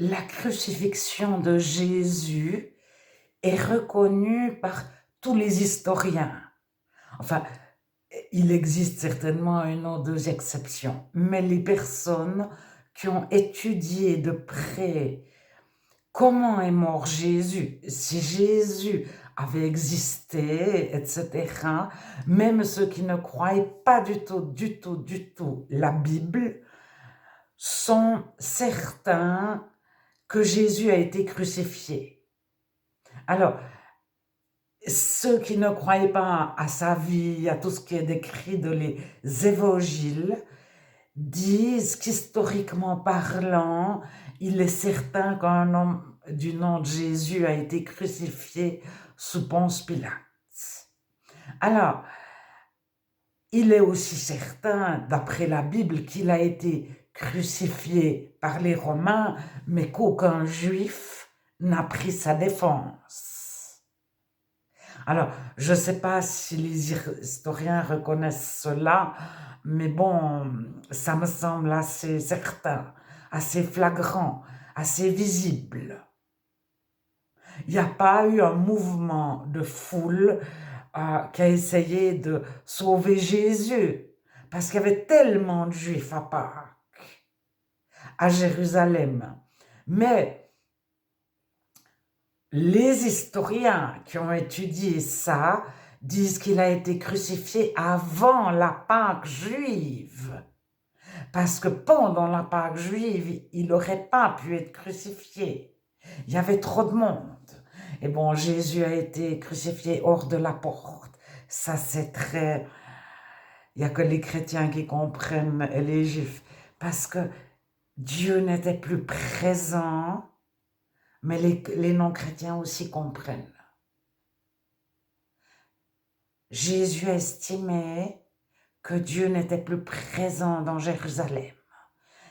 la crucifixion de Jésus est reconnue par tous les historiens. Enfin, il existe certainement une ou deux exceptions, mais les personnes qui ont étudié de près comment est mort Jésus, si Jésus avait existé, etc., même ceux qui ne croyaient pas du tout la Bible, sont certains que Jésus a été crucifié. Alors, ceux qui ne croyaient pas à sa vie, à tout ce qui est décrit dans les évangiles, disent qu'historiquement parlant, il est certain qu'un homme du nom de Jésus a été crucifié sous Ponce Pilate. Alors, il est aussi certain, d'après la Bible, qu'il a été crucifié par les Romains, mais qu'aucun juif n'a pris sa défense. Alors, je ne sais pas si les historiens reconnaissent cela, mais bon, ça me semble assez certain, assez flagrant, assez visible. Il n'y a pas eu un mouvement de foule qui a essayé de sauver Jésus, parce qu'il y avait tellement de Juifs à Pâques, à Jérusalem. Mais les historiens qui ont étudié ça disent qu'il a été crucifié avant la Pâque juive, parce que pendant la Pâque juive, il n'aurait pas pu être crucifié. Il y avait trop de monde. Et bon, Jésus a été crucifié hors de la porte. Ça, c'est très... Il n'y a que les chrétiens qui comprennent et les juifs. Parce que Dieu n'était plus présent, mais les non-chrétiens aussi comprennent. Jésus estimait que Dieu n'était plus présent dans Jérusalem.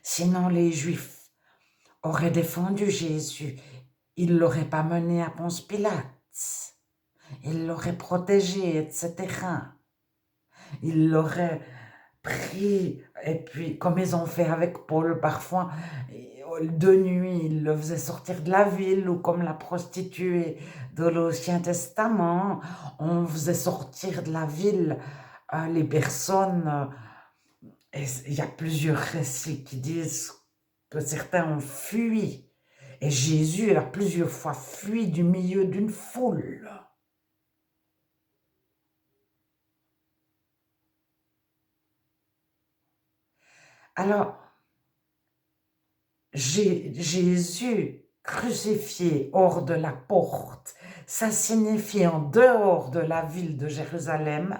Sinon, les Juifs auraient défendu Jésus. Ils ne l'auraient pas mené à Ponce Pilate. Ils l'auraient protégé, etc. Ils l'auraient pris, et puis, comme ils ont fait avec Paul parfois, de nuit, ils le faisaient sortir de la ville, ou comme la prostituée de l'Ancien Testament, on faisait sortir de la ville les personnes. Et il y a plusieurs récits qui disent que certains ont fui. Et Jésus a plusieurs fois fui du milieu d'une foule. Alors, Jésus crucifié hors de la porte, ça signifie en dehors de la ville de Jérusalem,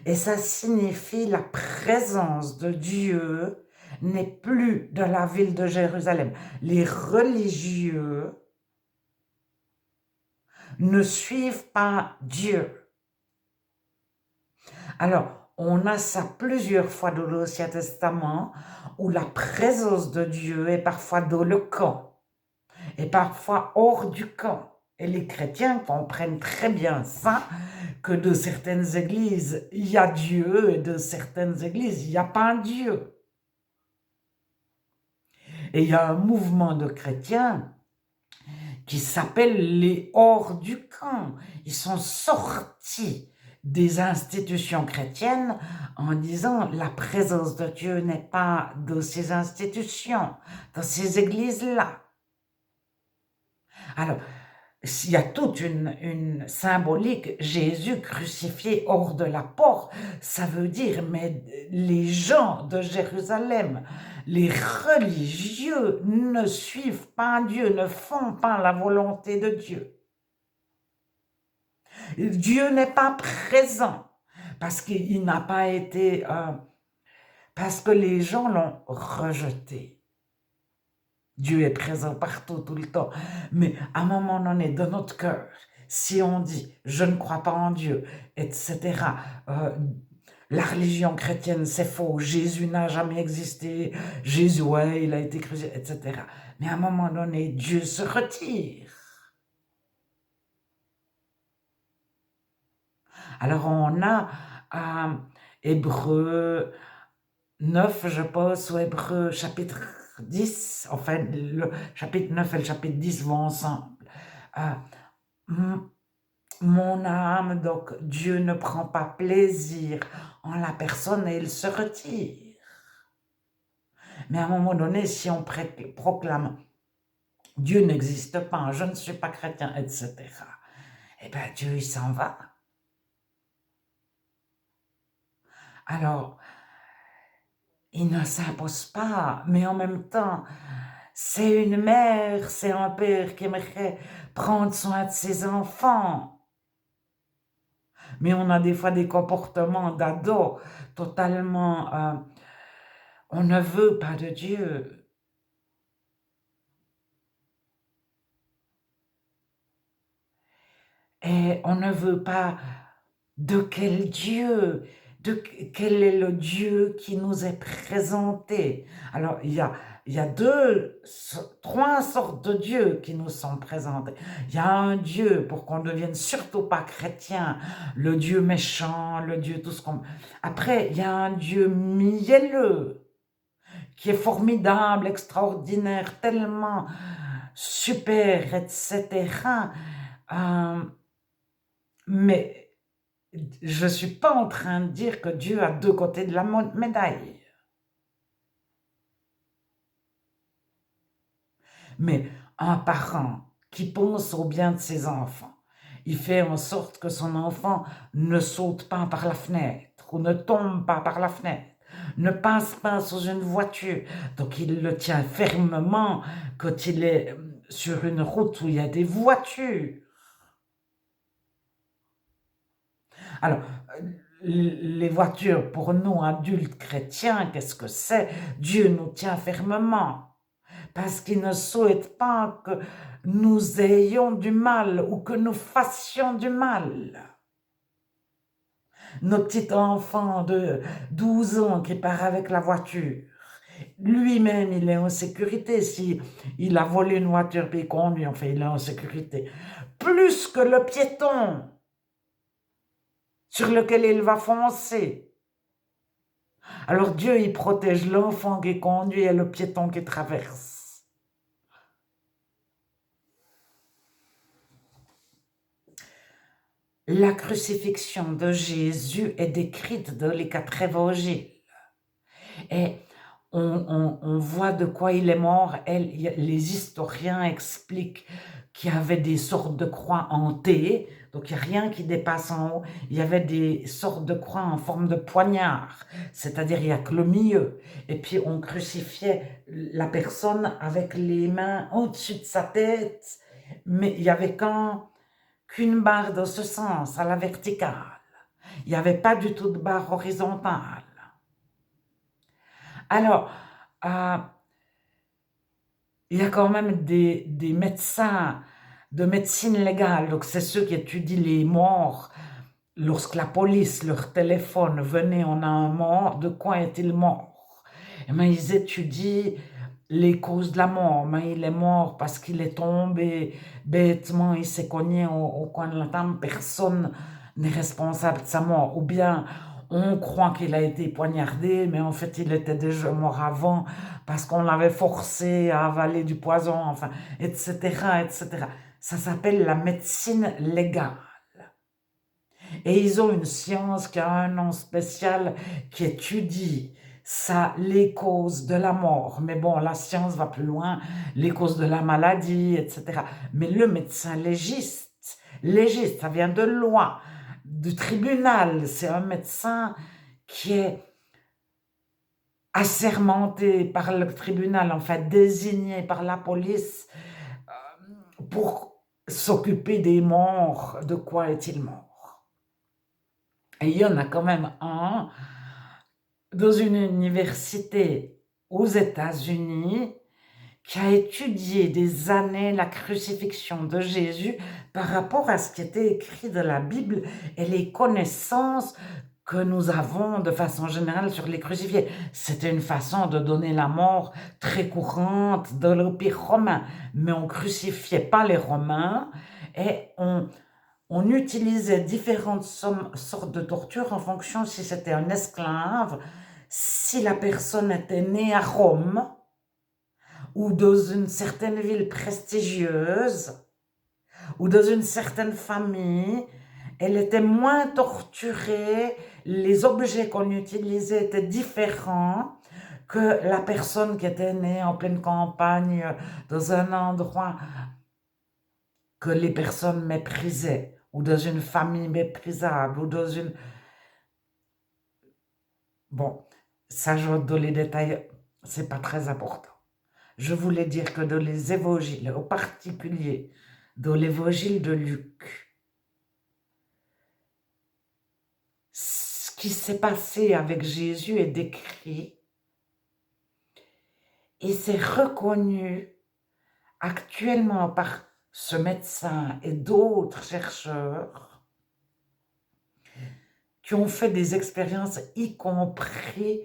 et ça signifie la présence de Dieu n'est plus dans la ville de Jérusalem. Les religieux ne suivent pas Dieu. Alors, on a ça plusieurs fois dans l'Ancien Testament, où la présence de Dieu est parfois dans le camp, et parfois hors du camp. Et les chrétiens comprennent très bien ça, que de certaines églises, il y a Dieu, et de certaines églises, il n'y a pas Dieu. Et il y a un mouvement de chrétiens qui s'appelle les hors du camp. Ils sont sortis des institutions chrétiennes en disant la présence de Dieu n'est pas dans ces institutions, dans ces églises-là. Alors, il y a toute une symbolique, Jésus crucifié hors de la porte, ça veut dire, mais les gens de Jérusalem, les religieux ne suivent pas Dieu, ne font pas la volonté de Dieu. Dieu n'est pas présent, parce qu'il n'a pas été... parce que les gens l'ont rejeté. Dieu est présent partout, tout le temps. Mais à un moment donné, dans notre cœur, si on dit « je ne crois pas en Dieu », etc., la religion chrétienne, c'est faux, Jésus n'a jamais existé, Jésus, ouais, il a été crucifié, etc. Mais à un moment donné, Dieu se retire. Alors on a Hébreux 9, je pense, ou Hébreux chapitre 10, enfin le chapitre 9 et le chapitre 10 vont ensemble. Euh, m- mon âme, donc Dieu ne prend pas plaisir en la personne et il se retire. Mais à un moment donné, si on proclame Dieu n'existe pas, je ne suis pas chrétien, etc., eh bien Dieu, il s'en va. Alors, il ne s'impose pas, mais en même temps, c'est une mère, c'est un père qui aimerait prendre soin de ses enfants. Mais on a des fois des comportements d'ado totalement... on ne veut pas de Dieu. Et on ne veut pas de quel Dieu, quel est le Dieu qui nous est présenté. Alors, il y a trois sortes de dieux qui nous sont présentés. Il y a un Dieu pour qu'on ne devienne surtout pas chrétien, le Dieu méchant, le Dieu tout ce qu'on... Après, il y a un Dieu mielleux, qui est formidable, extraordinaire, tellement super, etc. Mais je ne suis pas en train de dire que Dieu a deux côtés de la médaille. Mais un parent qui pense au bien de ses enfants, il fait en sorte que son enfant ne saute pas par la fenêtre ou ne tombe pas par la fenêtre, ne passe pas sous une voiture. Donc il le tient fermement quand il est sur une route où il y a des voitures. Alors, les voitures, pour nous, adultes chrétiens, qu'est-ce que c'est? Dieu nous tient fermement, parce qu'il ne souhaite pas que nous ayons du mal ou que nous fassions du mal. Nos petits enfants de 12 ans qui part avec la voiture, lui-même, il est en sécurité. Si il a volé une voiture puis il conduit, enfin, il est en sécurité. Plus que le piéton sur lequel il va foncer. Alors Dieu, il protège l'enfant qui conduit et le piéton qui traverse. La crucifixion de Jésus est décrite dans les 4 évangiles. Et on voit de quoi il est mort. Les historiens expliquent qu'il y avait des sortes de croix en T, donc il n'y a rien qui dépasse en haut. Il y avait des sortes de croix en forme de poignard, c'est-à-dire il n'y a que le milieu. Et puis on crucifiait la personne avec les mains au-dessus de sa tête, mais il n'y avait qu'une barre dans ce sens, à la verticale. Il n'y avait pas du tout de barre horizontale. Alors, il y a quand même des médecins de médecine légale, donc c'est ceux qui étudient les morts. Lorsque la police leur téléphone, venez, on a un mort, de quoi est-il mort? Et bien, ils étudient les causes de la mort. Mais il est mort parce qu'il est tombé bêtement, il s'est cogné au coin de la table, personne n'est responsable de sa mort. Ou bien on croit qu'il a été poignardé, mais en fait il était déjà mort avant parce qu'on l'avait forcé à avaler du poison, enfin, etc., etc. Ça s'appelle la médecine légale. Et ils ont une science qui a un nom spécial qui étudie ça, les causes de la mort. Mais bon, la science va plus loin, les causes de la maladie, etc. Mais le médecin légiste, ça vient de loi, du tribunal. C'est un médecin qui est assermenté par le tribunal, en fait désigné par la police pour s'occuper des morts. De quoi est-il mort? Et il y en a quand même un dans une université aux États-Unis qui a étudié des années la crucifixion de Jésus par rapport à ce qui était écrit dans la Bible et les connaissances que nous avons de façon générale sur les crucifiés. C'était une façon de donner la mort très courante de l'Empire romain, mais on crucifiait pas les Romains et on utilisait différentes sortes de tortures en fonction si c'était un esclave, si la personne était née à Rome, ou dans une certaine ville prestigieuse, ou dans une certaine famille, elle était moins torturée, les objets qu'on utilisait étaient différents que la personne qui était née en pleine campagne, dans un endroit que les personnes méprisaient, ou dans une famille méprisable, ou dans une... Bon, ça, je donne les détails, c'est pas très important. Je voulais dire que dans les évangiles, en particulier dans l'évangile de Luc, ce qui s'est passé avec Jésus est décrit et c'est reconnu actuellement par ce médecin et d'autres chercheurs qui ont fait des expériences, y compris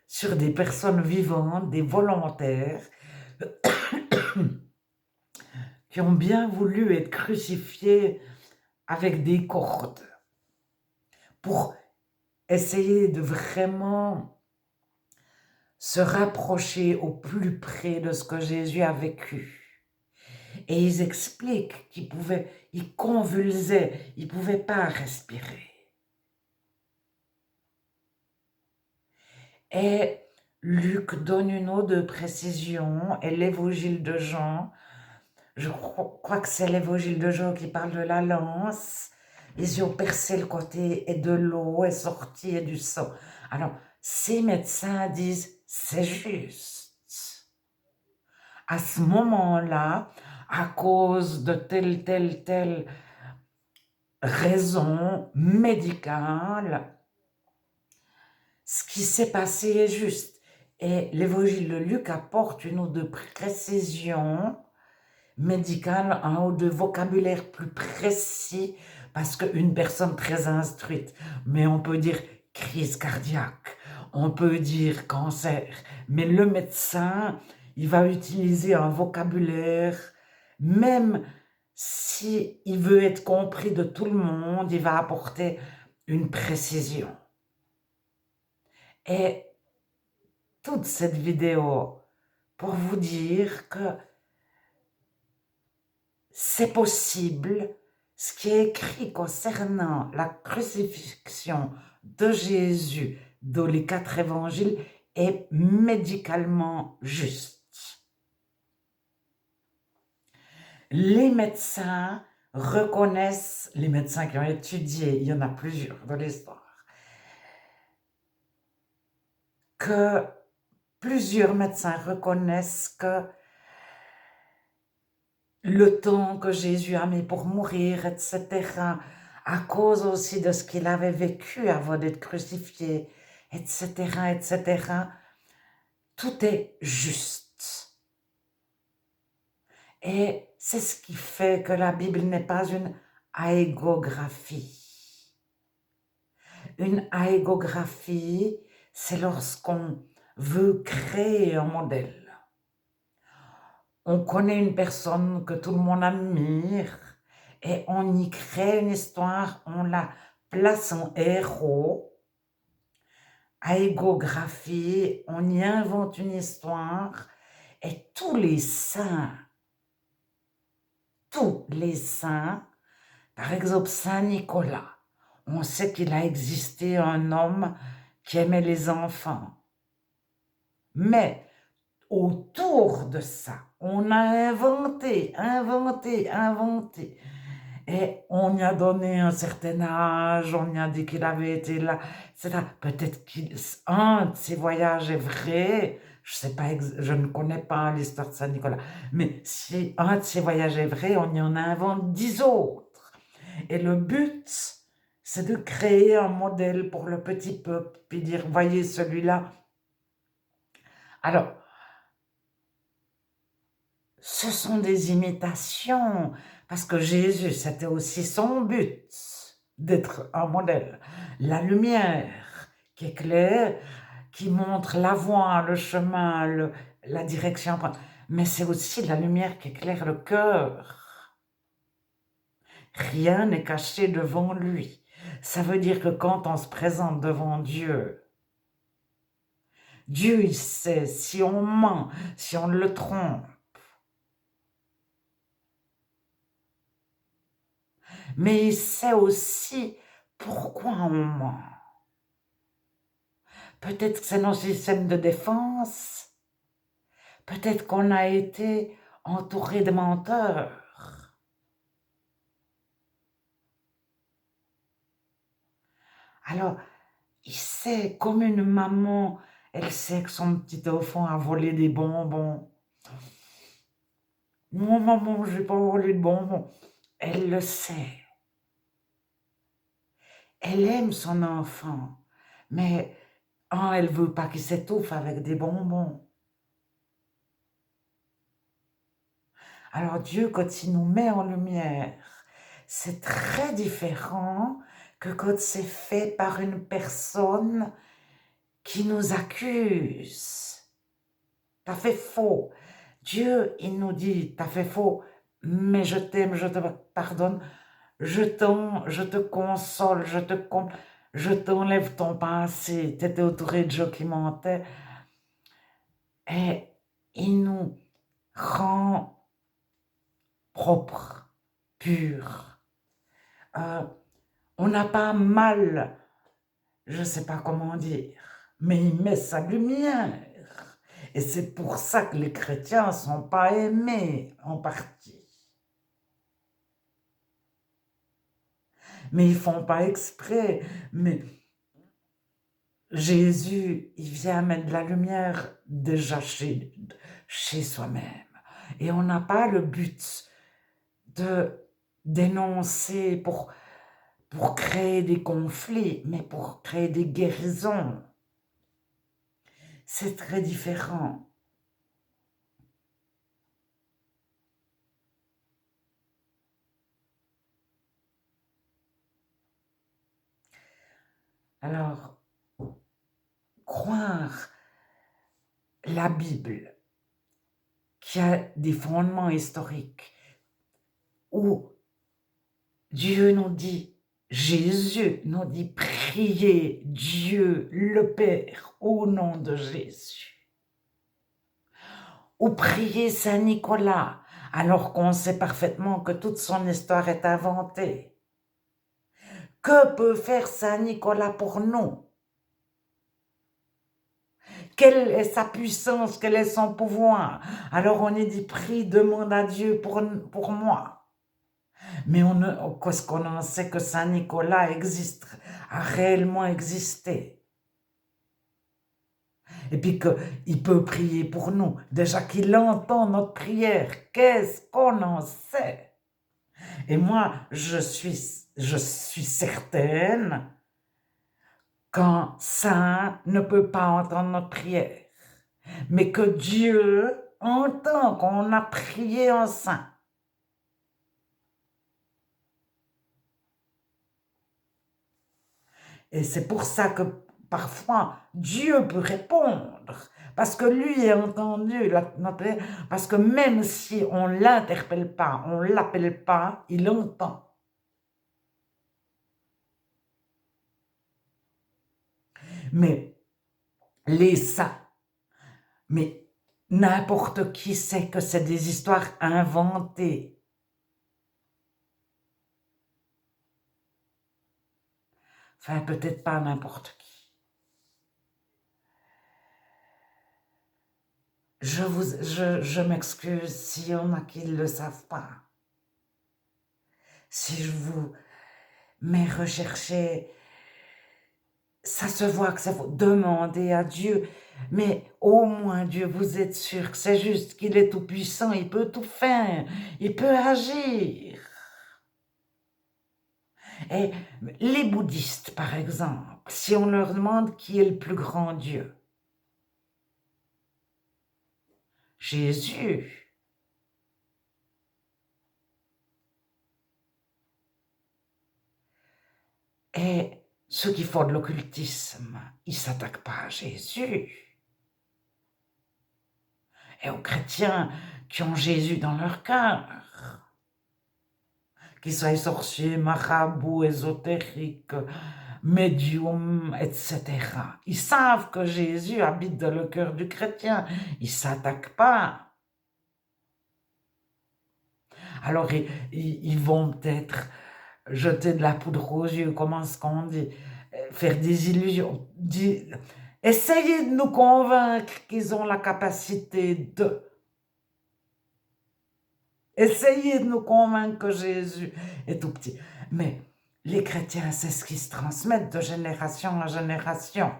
sur des personnes vivantes, des volontaires, qui ont bien voulu être crucifiés avec des cordes pour essayer de vraiment se rapprocher au plus près de ce que Jésus a vécu. Et ils expliquent ils convulsaient, ils ne pouvaient pas respirer. Et Luc donne une autre précision, et l'évangile de Jean, je crois que c'est l'évangile de Jean qui parle de la lance, ils y ont percé le côté et de l'eau est sortie et du sang. Alors, ces médecins disent, c'est juste. À ce moment-là, à cause de telle raison médicale, ce qui s'est passé est juste. Et l'évangile de Luc apporte une ou deux précisions médicales, un ou deux vocabulaire plus précis, parce qu'une personne très instruite, mais on peut dire crise cardiaque, on peut dire cancer, mais le médecin, il va utiliser un vocabulaire, même si il veut être compris de tout le monde, il va apporter une précision. Et toute cette vidéo pour vous dire que c'est possible, ce qui est écrit concernant la crucifixion de Jésus dans les 4 évangiles est médicalement juste. Les médecins reconnaissent, les médecins qui ont étudié, il y en a plusieurs dans l'histoire, que plusieurs médecins reconnaissent que le temps que Jésus a mis pour mourir, etc., à cause aussi de ce qu'il avait vécu avant d'être crucifié, etc., etc., tout est juste. Et c'est ce qui fait que la Bible n'est pas une haégographie. Une haégographie, c'est lorsqu'on veut créer un modèle. On connaît une personne que tout le monde admire et on y crée une histoire, on la place en héros. Haégographie, on y invente une histoire et tous les saints, par exemple Saint Nicolas, on sait qu'il a existé un homme qui aimait les enfants. Mais autour de ça, on a inventé. Et on y a donné un certain âge, on y a dit qu'il avait été là, etc. Peut-être qu'un de ses voyages est vrai, je sais pas, je ne connais pas l'histoire de Saint-Nicolas, mais si un de ses voyages est vrai, on y en invente 10 autres. Et le but, c'est de créer un modèle pour le petit peuple, puis dire, voyez celui-là. Alors, ce sont des imitations, parce que Jésus, c'était aussi son but d'être un modèle. La lumière qui éclaire, qui montre la voie, le chemin, la direction, mais c'est aussi la lumière qui éclaire le cœur. Rien n'est caché devant lui. Ça veut dire que quand on se présente devant Dieu, Dieu, il sait si on ment, si on le trompe. Mais il sait aussi pourquoi on ment. Peut-être que c'est nos systèmes de défense. Peut-être qu'on a été entouré de menteurs. Alors, il sait, comme une maman, elle sait que son petit enfant a volé des bonbons. Non, maman, je n'ai pas volé de bonbons. Elle le sait. Elle aime son enfant, mais elle veut pas qu'il s'étouffe avec des bonbons. Alors Dieu, quand il nous met en lumière, c'est très différent que quand c'est fait par une personne qui nous accuse. T'as fait faux. Dieu, il nous dit, t'as fait faux, mais je t'aime, je te pardonne, je te console, je t'enlève ton passé. T'étais entouré de gens qui mentaient. Et il nous rend propres, purs. On n'a pas mal, je ne sais pas comment dire, mais il met sa lumière. Et c'est pour ça que les chrétiens ne sont pas aimés en partie. Mais ils ne font pas exprès. Mais Jésus, il vient mettre de la lumière déjà chez soi-même. Et on n'a pas le but de dénoncer pour créer des conflits, mais pour créer des guérisons. C'est très différent. Alors, croire la Bible, qui a des fondements historiques, où Dieu nous dit, Jésus nous dit, priez Dieu le Père au nom de Jésus. Ou priez Saint Nicolas, alors qu'on sait parfaitement que toute son histoire est inventée. Que peut faire Saint Nicolas pour nous? Quelle est sa puissance? Quel est son pouvoir? Alors on est dit, prie, demande à Dieu pour moi. Mais qu'est-ce qu'on en sait que Saint Nicolas a réellement existé? Et puis qu'il peut prier pour nous. Déjà qu'il entend notre prière, qu'est-ce qu'on en sait? Et moi, je suis certaine qu'un saint ne peut pas entendre notre prière, mais que Dieu entend qu'on a prié en saint. Et c'est pour ça que parfois Dieu peut répondre, parce que lui a entendu notre prière, parce que même si on ne l'interpelle pas, on ne l'appelle pas, il entend. Mais les saints, mais n'importe qui sait que c'est des histoires inventées. Enfin, peut-être pas n'importe qui. Je m'excuse s'il y en a qui ne le savent pas. Si je vous mets rechercher, ça se voit que ça faut demander à Dieu. Mais au moins Dieu, vous êtes sûr que c'est juste qu'il est tout puissant, il peut tout faire, il peut agir. Et les bouddhistes, par exemple, si on leur demande qui est le plus grand Dieu, Jésus. Et ceux qui font de l'occultisme, ils ne s'attaquent pas à Jésus. Et aux chrétiens qui ont Jésus dans leur cœur, qu'ils soient sorciers, marabouts, ésotériques, médiums, etc. Ils savent que Jésus habite dans le cœur du chrétien. Ils ne s'attaquent pas. Alors, ils vont peut-être jeter de la poudre aux yeux, comment est-ce qu'on dit, faire des illusions, essayer de nous convaincre qu'ils ont la capacité de. Essayer de nous convaincre que Jésus est tout petit. Mais les chrétiens, c'est ce qui se transmet de génération en génération.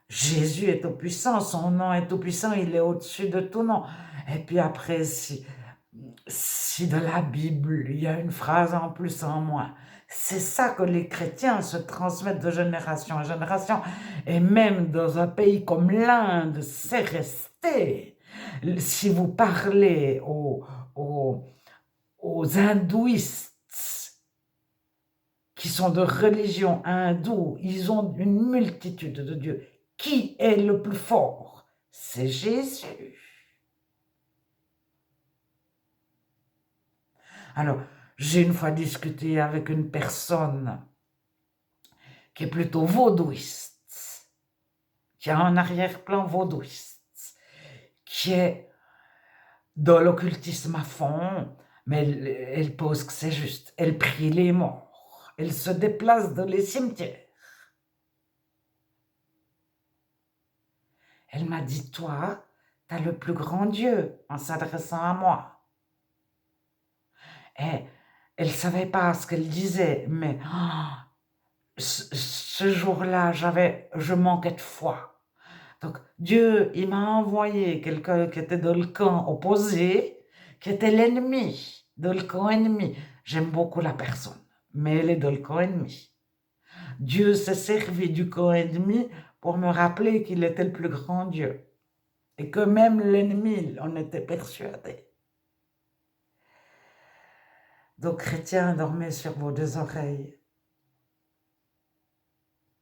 Jésus est tout puissant, son nom est tout puissant, il est au-dessus de tout nom. Et puis après, si de la Bible, il y a une phrase en plus en moins, c'est ça que les chrétiens se transmettent de génération en génération. Et même dans un pays comme l'Inde, c'est resté. Si vous parlez aux hindouistes qui sont de religion hindoue, ils ont une multitude de dieux. Qui est le plus fort? C'est Jésus. Alors, j'ai une fois discuté avec une personne qui est plutôt vaudouiste, qui a un arrière-plan vaudouiste, qui est dans l'occultisme à fond, mais elle pose que c'est juste. Elle prie les morts. Elle se déplace dans les cimetières. Elle m'a dit, toi, tu as le plus grand Dieu, en s'adressant à moi. Et elle ne savait pas ce qu'elle disait, mais ce jour-là, je manquais de foi. Donc, Dieu, il m'a envoyé quelqu'un qui était dans le camp opposé, qui était l'ennemi, dans le camp ennemi. J'aime beaucoup la personne, mais elle est dans le camp ennemi. Dieu s'est servi du camp ennemi pour me rappeler qu'il était le plus grand Dieu. Et que même l'ennemi en était persuadé. Donc, chrétiens, dormez sur vos deux oreilles.